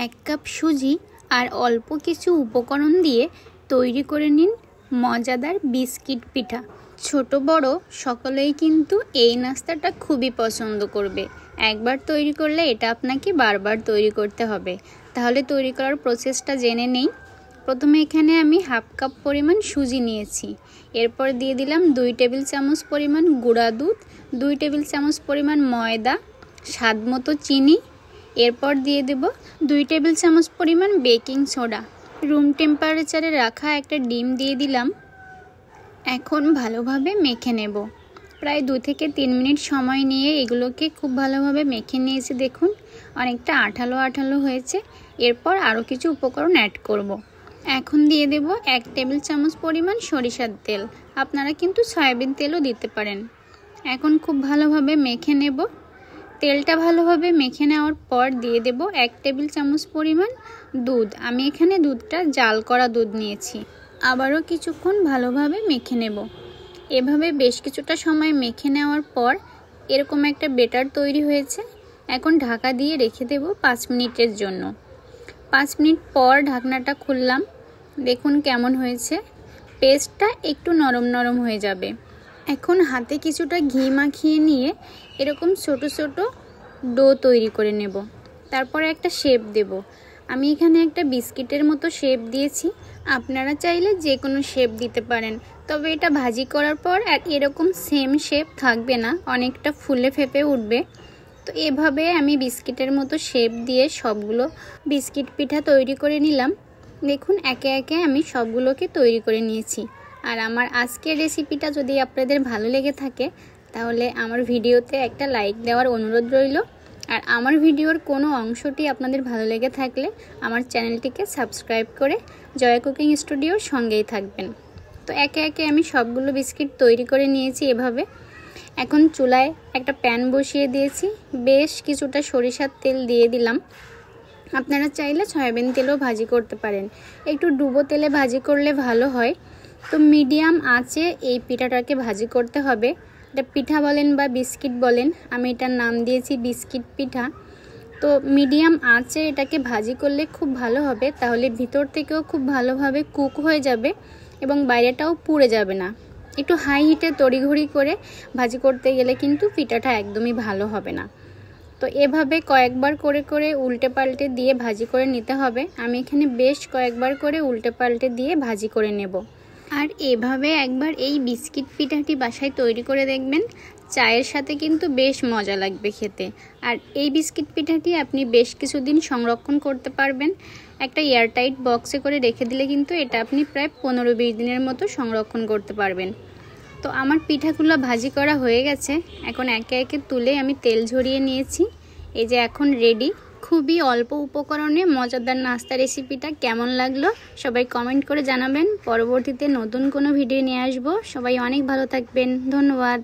এক কাপ সুজি আর অল্প কিছু উপকরণ দিয়ে তৈরি করে নিন মজাদার বিস্কিট পিঠা। ছোট বড় সকলেই কিন্তু এই নাস্তাটা খুবই পছন্দ করবে। একবার তৈরি করলে এটা আপনাকে বারবার তৈরি করতে হবে। তাহলে তৈরি করার প্রসেসটা জেনে নেই। প্রথমে এখানে আমি হাফ কাপ পরিমাণ সুজি নিয়েছি। এরপর দিয়ে দিলাম 2 টেবিল চামচ পরিমাণ গুঁড়া দুধ, 2 টেবিল চামচ পরিমাণ ময়দা, স্বাদ মতো চিনি। এরপর দিয়ে দেব 2 টেবিল চামচ পরিমাণ বেকিং সোডা। রুম টেম্পারেচারে রাখা একটা ডিম দিয়ে দিলাম। এখন ভালোভাবে মেখে নেব। প্রায় 2 থেকে 3 মিনিট সময় নিয়ে এগুলোকে খুব ভালোভাবে মেখে নিয়েছি। দেখুন অনেকটা আঠালো আঠালো হয়েছে। এরপর আরও কিছু উপকরণ অ্যাড করব। এখন দিয়ে দেব 1 টেবিল চামচ পরিমাণ সরিষার তেল। আপনারা কিন্তু সয়াবিন তেলও দিতে পারেন। এখন খুব ভালোভাবে মেখে নেব। তেলটা ভালোভাবে মেখে নেওয়ার পর দিয়ে দেব 1 টেবিল চামচ পরিমাণ দুধ। আমি এখানে দুধটা জাল করা দুধ নিয়েছি। আবারও কিছুক্ষণ ভালোভাবে মেখে নেব। এভাবে বেশ কিছুটা সময় মেখে নেওয়ার পর এরকম একটা বেটার তৈরি হয়েছে। এখন ঢাকা দিয়ে রেখে দেব 5 মিনিটের জন্য। 5 মিনিট পর ঢাকনাটা খুললাম। দেখুন কেমন হয়েছে। পেস্টটা একটু নরম নরম হয়ে যাবে। এখন হাতে কিছুটা ঘি মাখিয়ে নিয়ে এরকম ছোট ছোট ডো তৈরি করে নেব। তারপর একটা শেপ দেব। আমি এখানে একটা বিস্কিটের মতো শেপ দিয়েছি। আপনারা চাইলে যে কোনো শেপ দিতে পারেন, তবে এটা ভাজি করার পর আর এরকম সেম শেপ থাকবে না, অনেকটা ফুলে ফেপে উঠবে। তো এভাবে আমি বিস্কিটের মতো শেপ দিয়ে সবগুলো বিস্কিট পিঠা তৈরি করে নিলাম। দেখুন একে একে আমি সবগুলোকে তৈরি করে নিয়েছি। আর আমার আজকের রেসিপিটা যদি আপনাদের ভালো লেগে থাকে তাহলে আমার ভিডিওতে একটা লাইক দেওয়ার অনুরোধ রইল। আর আমার ভিডিওর কোনো অংশটি আপনাদের ভালো লেগে থাকলে আমার চ্যানেলটিকে সাবস্ক্রাইব করে জয়া কুকিং স্টুডিওর সঙ্গেই থাকবেন। তো একে একে আমি সবগুলো বিস্কিট তৈরি করে নিয়েছি এভাবে। এখন চুলায় একটা প্যান বসিয়ে দিয়েছি। বেশ কিছুটা সরিষার তেল দিয়ে দিলাম। আপনারা চাইলে সয়াবিন তেলও ভাজি করতে পারেন। একটু ডুবো তেলে ভাজি করলে ভালো হয়। তো মিডিয়াম আঁচে এই পিঠাটাকে ভাজি করতে হবে। এটা পিঠা বলেন বা বিস্কিট বলেন, আমি এটার নাম দিয়েছি বিস্কিট পিঠা। তো মিডিয়াম আঁচে এটাকে ভাজি করলে খুব ভালো হবে। তাহলে ভিতর থেকেও খুব ভালোভাবে কুক হয়ে যাবে এবং বাইরেটাও পুড়ে যাবে না। একটু হাই হিটে তড়িঘড়ি করে ভাজি করতে গেলে কিন্তু পিঠাটা একদমই ভালো হবে না। তো এভাবে কয়েকবার করে করে উল্টে পাল্টে দিয়ে ভাজি করে নিতে হবে। আমি এখানে বেশ কয়েকবার করে উল্টে পাল্টে দিয়ে ভাজি করে নেব। আর এভাবে একবার এই বিস্কিট পিঠাটি বাসায় তৈরি করে দেখবেন, চায়ের সাথে কিন্তু বেশ মজা লাগবে খেতে। আর এই বিস্কিট পিঠাটি আপনি বেশ কিছুদিন সংরক্ষণ করতে পারবেন। একটা এয়ারটাইট বক্সে করে রেখে দিলে কিন্তু এটা আপনি প্রায় 15-20 দিনের মতো সংরক্ষণ করতে পারবেন। তো আমার পিঠাগুলো ভাজি করা হয়ে গেছে। এখন একে একে তুলে আমি তেল ঝরিয়ে নিয়েছি। এই যে এখন রেডি। খুবই অল্প উপকরণে মজাদার নাস্তা রেসিপিটা কেমন লাগলো সবাই কমেন্ট করে জানাবেন। পরবর্তীতে নতুন কোনো ভিডিও নিয়ে আসবো। সবাই অনেক ভালো থাকবেন। ধন্যবাদ।